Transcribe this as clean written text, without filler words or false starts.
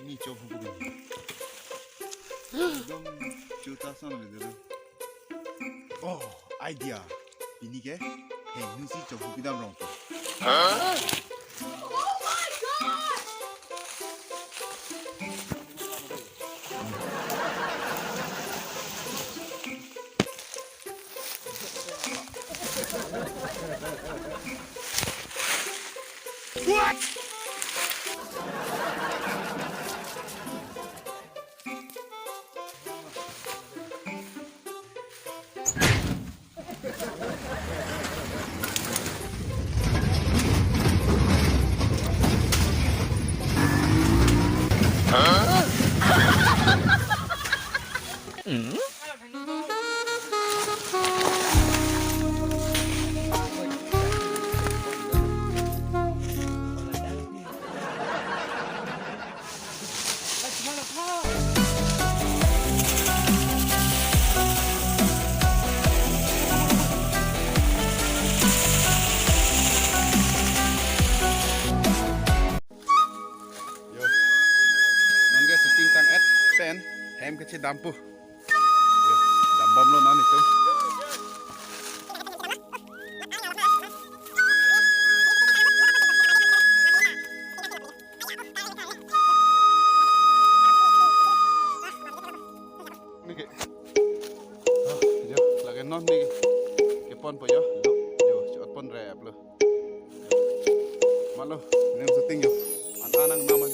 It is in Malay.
Ini coba begini. Dong juta sana betul. Oh, idea. Ini ke? Hey, nusi coba kita berang. What? Hem kecil dampu. Yo, dambam lo non itu. Niki. Oh, yo, lagi non niki. Kepon po yo. Yo, cepat pon rep lo. Malo, ini syuting yo. Anak-anak nama